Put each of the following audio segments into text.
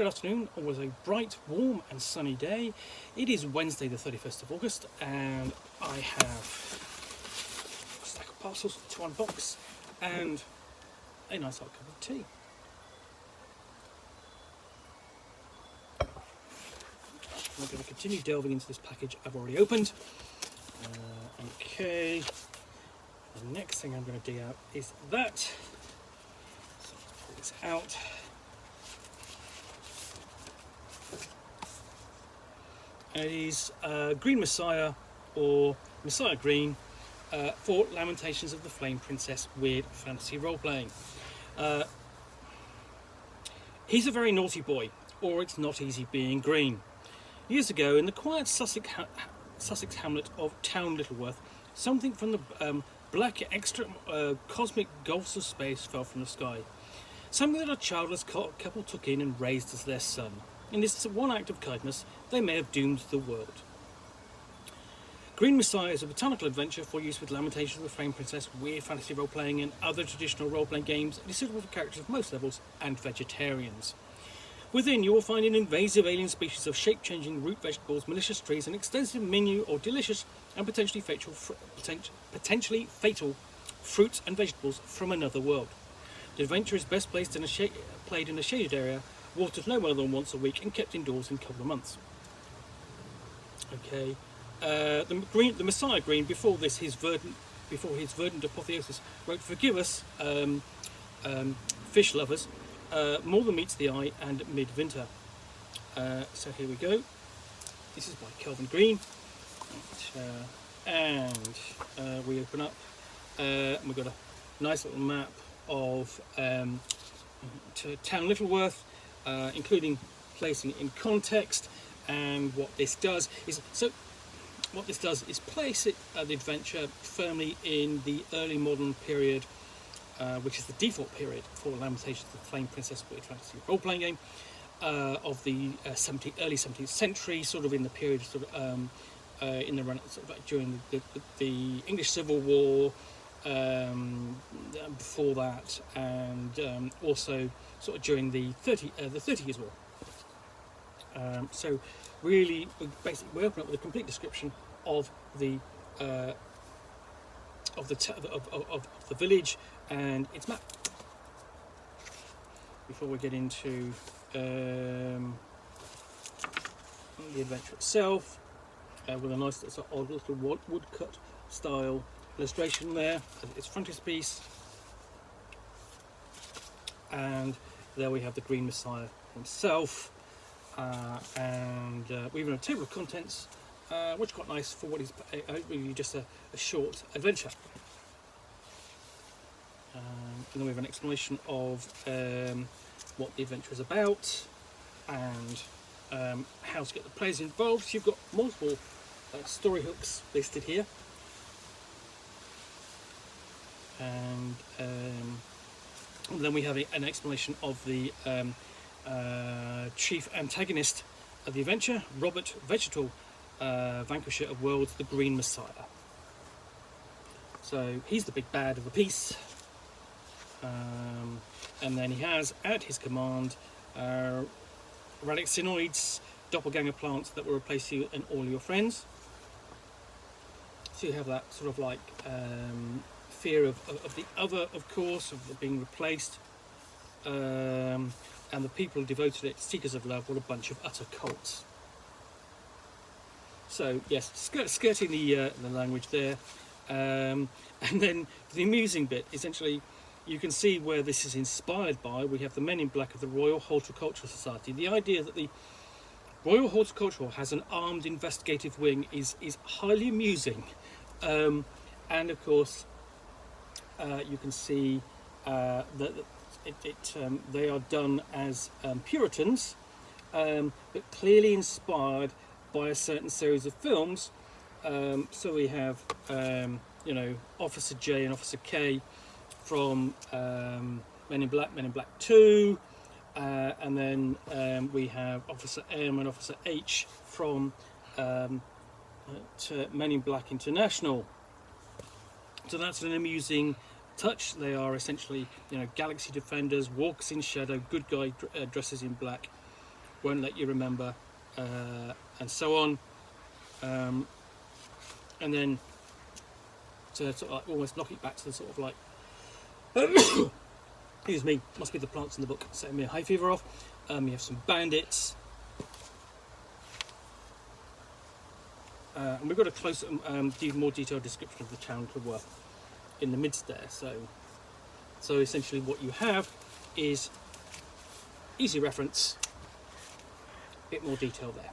good afternoon. It was a bright, warm and sunny day. It is Wednesday the 31st of August and I have a stack of parcels to unbox and a nice hot cup of tea. I'm going to continue delving into this package I've already opened. Okay, the next thing I'm going to dig out is that. So let's pull this out. It is Green Messiah or Messiah Green for Lamentations of the Flame Princess Weird Fantasy Role-Playing. He's a very naughty boy, or it's not easy being green. Years ago, in the quiet Sussex hamlet of Town Littleworth, something from the black extra cosmic gulfs of space fell from the sky. Something that a childless couple took in and raised as their son. In this one act of kindness, they may have doomed the world. Green Messiah is a botanical adventure for use with Lamentations of the Flame Princess, weird fantasy role-playing and other traditional role-playing games. It is suitable for characters of most levels and vegetarians. Within, you will find an invasive alien species of shape-changing root vegetables, malicious trees, an extensive menu of delicious and potentially fatal fruits and vegetables from another world. The adventure is best placed in played in a shaded area, watered no more than once a week, and kept indoors in a couple of months. Okay, the Messiah Green, before his verdant apotheosis, wrote, "Forgive us, fish lovers, more than meets the eye, and midwinter." So here we go. This is by Kelvin Green, and we open up, and we've got a nice little map of Town Littleworth, including placing it in context. And what this does is place it, the adventure firmly in the early modern period, which is the default period for Lamentations of the Flame Princess Weird Fantasy role-playing game, of the early 17th century, sort of in the period in the run, sort of like during the English Civil War, before that, and also sort of during the 30 Years' War. So really, we open up with a complete description of the village and its map before we get into the adventure itself, with a nice odd little woodcut style illustration there at its frontispiece. And there we have the Green Messiah himself, and we even have a table of contents, which is quite nice for what is really just a short adventure. And then we have an explanation of what the adventure is about and how to get the players involved. So you've got multiple story hooks listed here, and then we have an explanation of the chief antagonist of the adventure, Robert Vegetal, vanquisher of worlds, the Green Messiah. So he's the big bad of the piece, and then he has at his command radixinoids, doppelganger plants that will replace you and all your friends. So you have that sort of like fear of the other, of course, of being replaced, and the people who devoted it, seekers of love, what a bunch of utter colts. So yes, skirting the language there, and then the amusing bit, essentially, you can see where this is inspired by. We have the Men in Black of the Royal Horticultural Society. The idea that the Royal Horticultural has an armed investigative wing is highly amusing, and of course, you can see that they are done as Puritans, but clearly inspired by a certain series of films. So we have, Officer J and Officer K from Men in Black 2, and then we have Officer M and Officer H from Men in Black International. So that's an amusing touch. They are essentially, galaxy defenders, walks in shadow, good guy dresses in black, won't let you remember, and so on. And then to sort of like almost knock it back to the sort of like, excuse me, must be the plants in the book setting me a hay fever off. You have some bandits. And we've got a close, more detailed description of the town to work in the midst there. So essentially what you have is easy reference, a bit more detail there.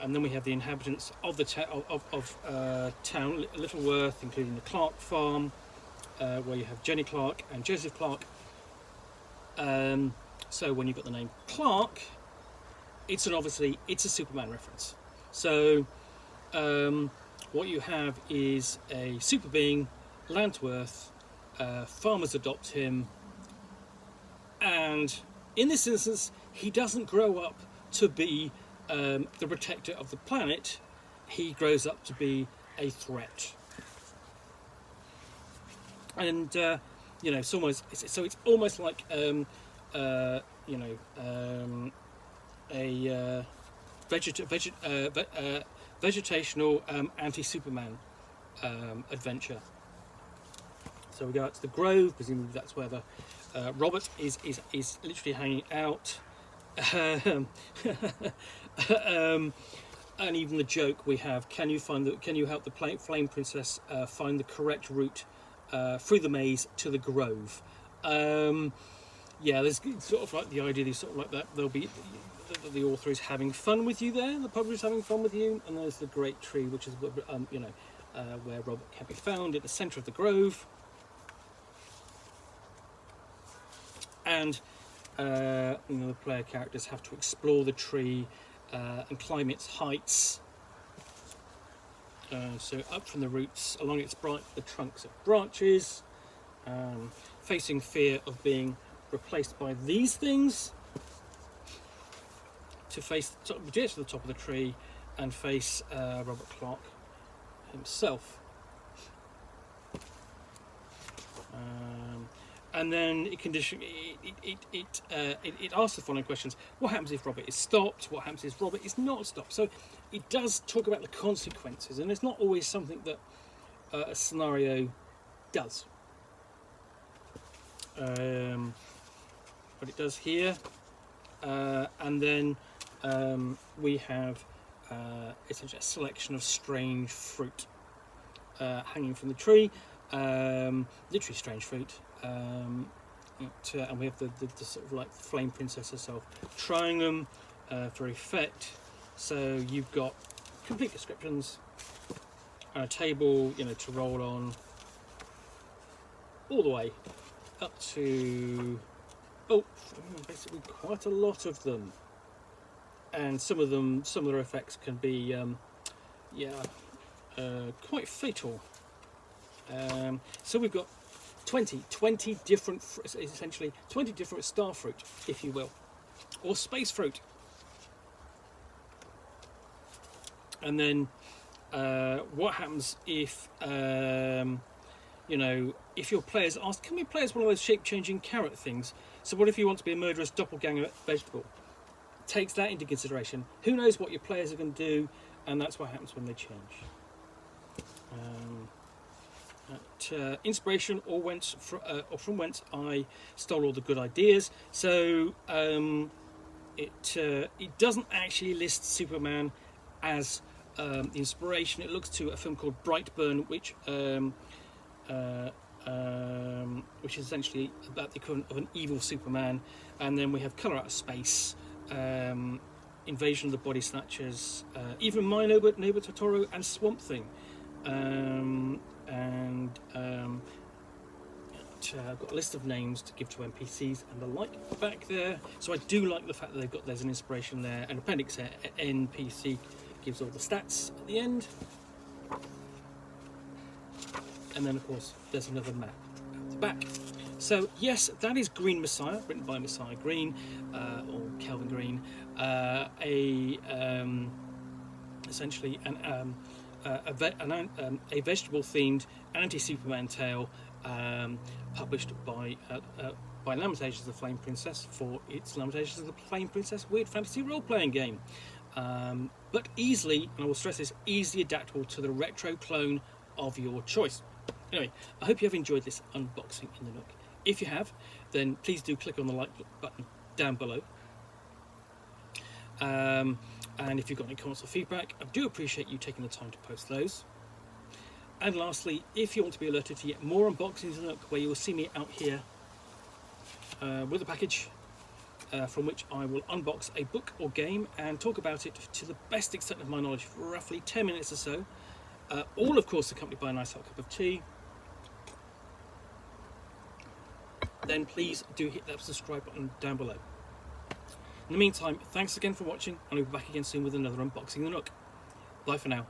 And then we have the inhabitants of the town, Littleworth, including the Clark farm, where you have Jenny Clark and Joseph Clark. So when you've got the name Clark, it's a Superman reference. So what you have is a super being, land to earth, farmers adopt him, and in this instance he doesn't grow up to be the protector of the planet. He grows up to be a threat, and it's almost like a vegetational anti-Superman adventure. So we go out to the Grove, presumably that's where the Robert is literally hanging out. And even the joke we have: can you help the Flame Princess find the correct route through the maze to the Grove? There's sort of like the idea, that there'll be the author is having fun with you there, the publisher is having fun with you, and there's the great tree, which is where Robert can be found at the centre of the Grove, and the player characters have to explore the tree and climb its heights. So up from the roots, along the trunks of branches, facing fear of being replaced by these things, to get to the top of the tree and face Robert Clark himself. And then it asks the following questions: what happens if Robert is stopped? What happens if Robert is not stopped? So it does talk about the consequences, and it's not always something that a scenario does. But it does here. And then we have essentially a selection of strange fruit hanging from the tree, literally strange fruit. And we have the sort of like the Flame Princess herself trying them for effect. So you've got complete descriptions and a table, to roll on, all the way up to basically quite a lot of them, and some of their effects can be quite fatal. So we've got 20 different, essentially 20 different star fruit, if you will, or space fruit. And then what happens if if your players ask, can we play as one of those shape-changing carrot things? So what if you want to be a murderous doppelganger vegetable? Takes that into consideration. Who knows what your players are going to do, and that's what happens when they change. Inspiration, or from whence I stole all the good ideas. So it doesn't actually list Superman as the inspiration. It looks to a film called Brightburn, which is essentially about the equivalent of an evil Superman. And then we have Colour Out of Space, Invasion of the Body Snatchers, even My Neighbor Totoro, and Swamp Thing. I've got a list of names to give to NPCs and the like back there. So I do like the fact that there's an inspiration there. An appendix NPC gives all the stats at the end. And then, of course, there's another map at the back. So, yes, that is Green Messiah, written by Messiah Green, or Kelvin Green, essentially a vegetable-themed anti-Superman tale, published by Lamentations of the Flame Princess for its Lamentations of the Flame Princess Weird Fantasy role-playing game. But easily, and I will stress this, easily adaptable to the retro clone of your choice. Anyway, I hope you have enjoyed this unboxing in the Nook. If you have, then please do click on the like button down below. And if you've got any comments or feedback, I do appreciate you taking the time to post those. And lastly, if you want to be alerted to yet more unboxings in the Nook, where you will see me out here with a package from which I will unbox a book or game and talk about it to the best extent of my knowledge for roughly 10 minutes or so, all of course accompanied by a nice hot cup of tea, then please do hit that subscribe button down below. In the meantime, thanks again for watching, and I'll be back again soon with another unboxing in the Nook. Bye for now.